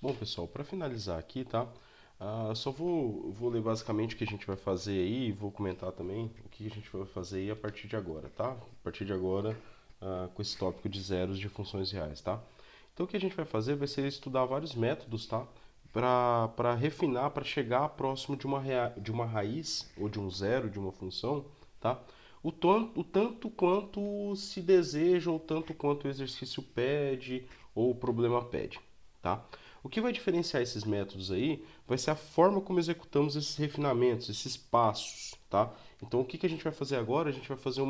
Bom, pessoal, para finalizar aqui, tá? Só vou ler basicamente o que a gente vai fazer aí e vou comentar também o que a gente vai fazer aí a partir de agora, tá? A partir de agora, com esse tópico de zeros de funções reais, tá? Então, o que a gente vai fazer vai ser estudar vários métodos, tá? Para refinar, para chegar próximo de uma raiz ou de um zero de uma função, tá? O tanto quanto se deseja, ou tanto quanto o exercício pede, ou o problema pede, tá? O que vai diferenciar esses métodos aí vai ser a forma como executamos esses refinamentos, esses passos, tá? Então, o que a gente vai fazer agora? A gente vai fazer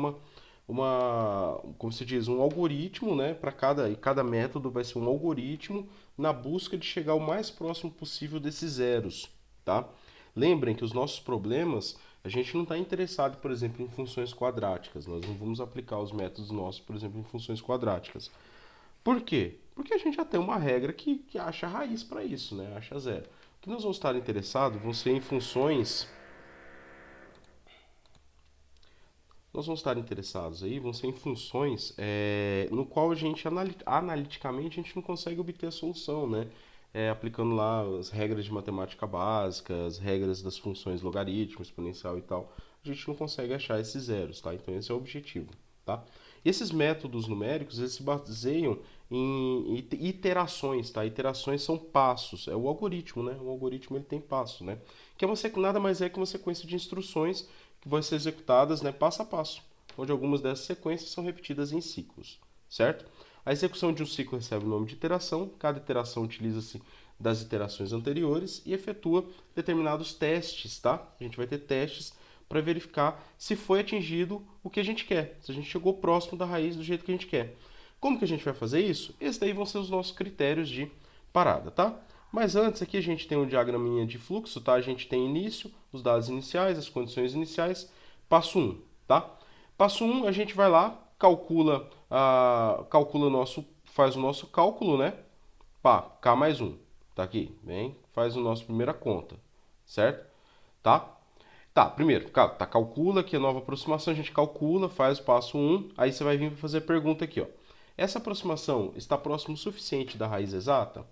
como se diz, um algoritmo, né? Para cada método vai ser um algoritmo na busca de chegar o mais próximo possível desses zeros, tá? Lembrem que os nossos problemas, a gente não está interessado, por exemplo, em funções quadráticas. Nós não vamos aplicar os métodos nossos, por exemplo, em funções quadráticas. Por quê? Porque a gente já tem uma regra que acha raiz para isso, né? Acha zero. O que nós vamos estar interessados vão ser em funções. Nós vamos estar interessados aí, vão ser em funções no qual a gente analiticamente a gente não consegue obter a solução, né? Aplicando lá as regras de matemática básica, as regras das funções logaritmo, exponencial e tal, a gente não consegue achar esses zeros, tá? Então esse é o objetivo, tá? E esses métodos numéricos, eles se baseiam em iterações, tá? Iterações são passos, é o algoritmo, né? O algoritmo ele tem passos, né? Que é nada mais é que uma sequência de instruções que vão ser executadas, né, passo a passo, onde algumas dessas sequências são repetidas em ciclos, certo? A execução de um ciclo recebe o nome de iteração, cada iteração utiliza-se das iterações anteriores e efetua determinados testes, tá? A gente vai ter testes para verificar se foi atingido o que a gente quer, se a gente chegou próximo da raiz do jeito que a gente quer. Como que a gente vai fazer isso? Esses daí vão ser os nossos critérios de parada, tá? Mas antes aqui a gente tem um diagraminha de fluxo, tá? A gente tem início, os dados iniciais, as condições iniciais, passo 1, tá? Passo 1, a gente vai lá, faz o nosso cálculo, né? Pá, K mais 1, tá aqui, bem, faz a nossa primeira conta, certo? Tá? Tá, primeiro, calcula aqui a nova aproximação, a gente calcula, faz o passo 1, aí você vai vir fazer a pergunta aqui, ó. Essa aproximação está próximo o suficiente da raiz exata?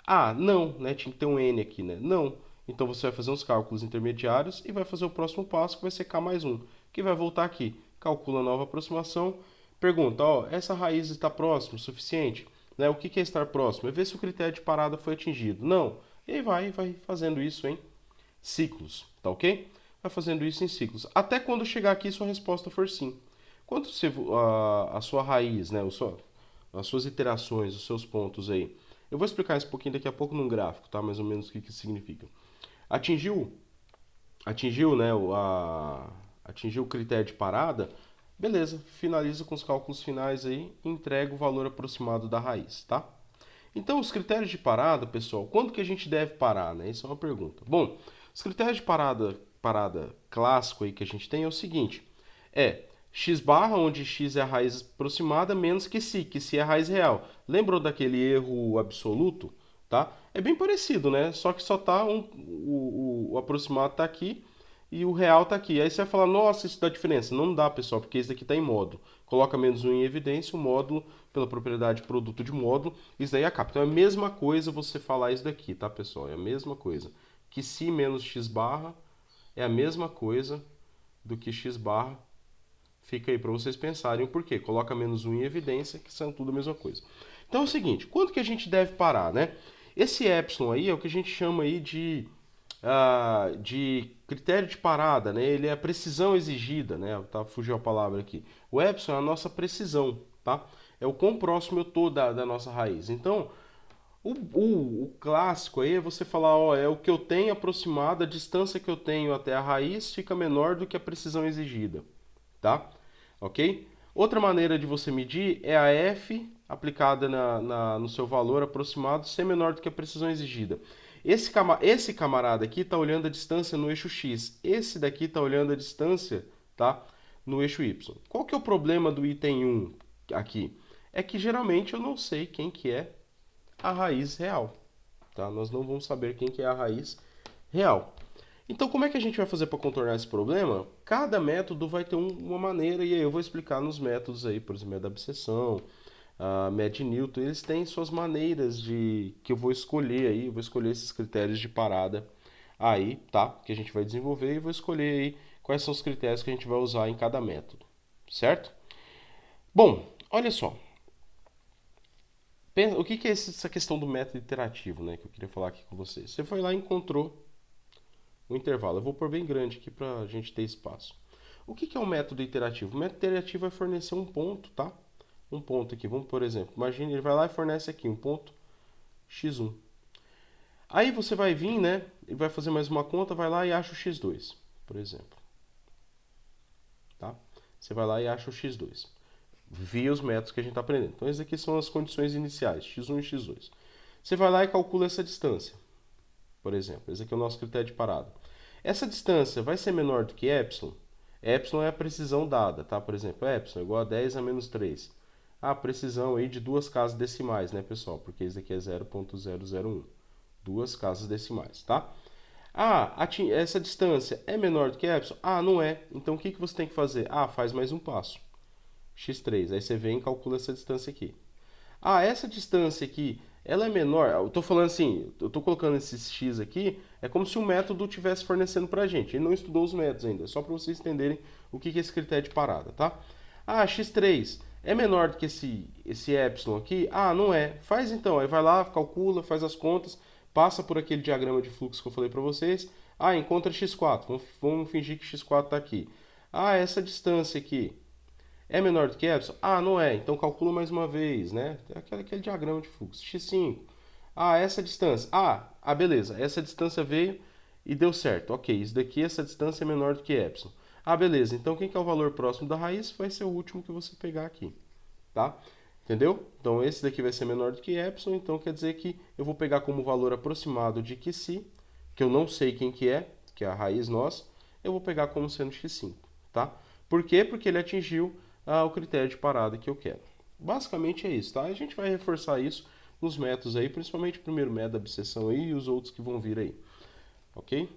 Ah, não, né? Tinha que ter um n aqui, né? Não. Então você vai fazer uns cálculos intermediários e vai fazer o próximo passo, que vai ser k mais 1, que vai voltar aqui. Calcula a nova aproximação, pergunta, ó, essa raiz está próxima o suficiente? Né? O que é estar próximo? É ver se o critério de parada foi atingido. Não. E aí vai fazendo isso em ciclos, tá ok? Vai fazendo isso em ciclos. Até quando chegar aqui sua resposta for sim. Quando você, a sua raiz, né, as suas iterações, os seus pontos aí, eu vou explicar isso um pouquinho daqui a pouco num gráfico, tá? Mais ou menos o que isso significa. Atingiu, atingiu, né, atingiu o critério de parada, beleza, finaliza com os cálculos finais aí e entrega o valor aproximado da raiz, tá? Então, os critérios de parada, pessoal, quando que a gente deve parar, né? Isso é uma pergunta. Bom, os critérios de parada clássico aí que a gente tem é o seguinte: x barra, onde x é a raiz aproximada, menos que si é a raiz real. Lembrou daquele erro absoluto? Tá? É bem parecido, né? Só que só tá o aproximado tá aqui e o real tá aqui. Aí você vai falar, nossa, isso dá diferença. Não dá, pessoal, porque esse daqui está em módulo. Coloca menos um em evidência, o módulo, pela propriedade produto de módulo, isso daí acaba. Então é a mesma coisa você falar isso daqui, tá, pessoal? É a mesma coisa. Que si menos x barra é a mesma coisa do que x barra. Fica aí para vocês pensarem o porquê. Coloca menos um em evidência, que são tudo a mesma coisa. Então é o seguinte, quando que a gente deve parar, né? Esse epsilon aí é o que a gente chama aí de critério de parada, né? Ele é a precisão exigida, né? Tá, fugiu a palavra aqui. O epsilon é a nossa precisão, tá? É o quão próximo eu tô da nossa raiz. Então, o clássico aí é você falar, ó, é o que eu tenho aproximado, a distância que eu tenho até a raiz fica menor do que a precisão exigida, tá? Ok? Outra maneira de você medir é a f aplicada no seu valor aproximado ser menor do que a precisão exigida. Esse camarada aqui está olhando a distância no eixo x. Esse daqui está olhando a distância, tá, no eixo y. Qual que é o problema do item 1 aqui? É que geralmente eu não sei quem que é a raiz real. Tá? Nós não vamos saber quem que é a raiz real. Então, como é que a gente vai fazer para contornar esse problema? Cada método vai ter uma maneira, e aí eu vou explicar nos métodos aí, por exemplo, da absceção, a Med Newton, eles têm suas maneiras de que eu vou escolher aí, eu vou escolher esses critérios de parada aí, tá? Que a gente vai desenvolver e vou escolher aí quais são os critérios que a gente vai usar em cada método, certo? Bom, olha só. O que é essa questão do método iterativo, né? Que eu queria falar aqui com vocês. Você foi lá e encontrou um intervalo. Eu vou pôr bem grande aqui para a gente ter espaço. O que é um método iterativo? O método iterativo vai fornecer um ponto, tá? Um ponto aqui. Vamos, por exemplo, imagine ele vai lá e fornece aqui um ponto x1. Aí você vai vir, né? E vai fazer mais uma conta, vai lá e acha o x2, por exemplo. Tá? Você vai lá e acha o x2. Via os métodos que a gente está aprendendo. Então, essas aqui são as condições iniciais, x1 e x2. Você vai lá e calcula essa distância, por exemplo. Esse aqui é o nosso critério de parada. Essa distância vai ser menor do que epsilon? Epsilon é a precisão dada, tá? Por exemplo, epsilon é igual a 10 a menos 3. A precisão aí de duas casas decimais, né, pessoal? Porque esse daqui é 0,001. Duas casas decimais, tá? Essa distância é menor do que epsilon? Não é. Então, o que você tem que fazer? Faz mais um passo. x3. Aí você vem e calcula essa distância aqui. Essa distância aqui, ela é menor. Eu estou falando assim, eu estou colocando esses x aqui, é como se o método estivesse fornecendo para a gente. Ele não estudou os métodos ainda, só para vocês entenderem o que é esse critério de parada, tá? x3 é menor do que esse epsilon aqui? Não é. Faz então, aí vai lá, calcula, faz as contas, passa por aquele diagrama de fluxo que eu falei para vocês. Encontra x4, vamos fingir que x4 está aqui. Essa distância aqui é menor do que epsilon? Não é. Então calcula mais uma vez, né? Aquele diagrama de fluxo. x5. Essa distância. Beleza. Essa distância veio e deu certo. Ok, isso daqui, essa distância é menor do que epsilon. Beleza. Então quem que é o valor próximo da raiz vai ser o último que você pegar aqui, tá? Entendeu? Então esse daqui vai ser menor do que epsilon, então quer dizer que eu vou pegar como valor aproximado de QC, que eu não sei quem que é a raiz nossa, eu vou pegar como sendo x5, tá? Por quê? Porque ele atingiu o critério de parada que eu quero. Basicamente é isso, tá? A gente vai reforçar isso nos métodos aí, principalmente o primeiro método da abscissão aí e os outros que vão vir aí, ok?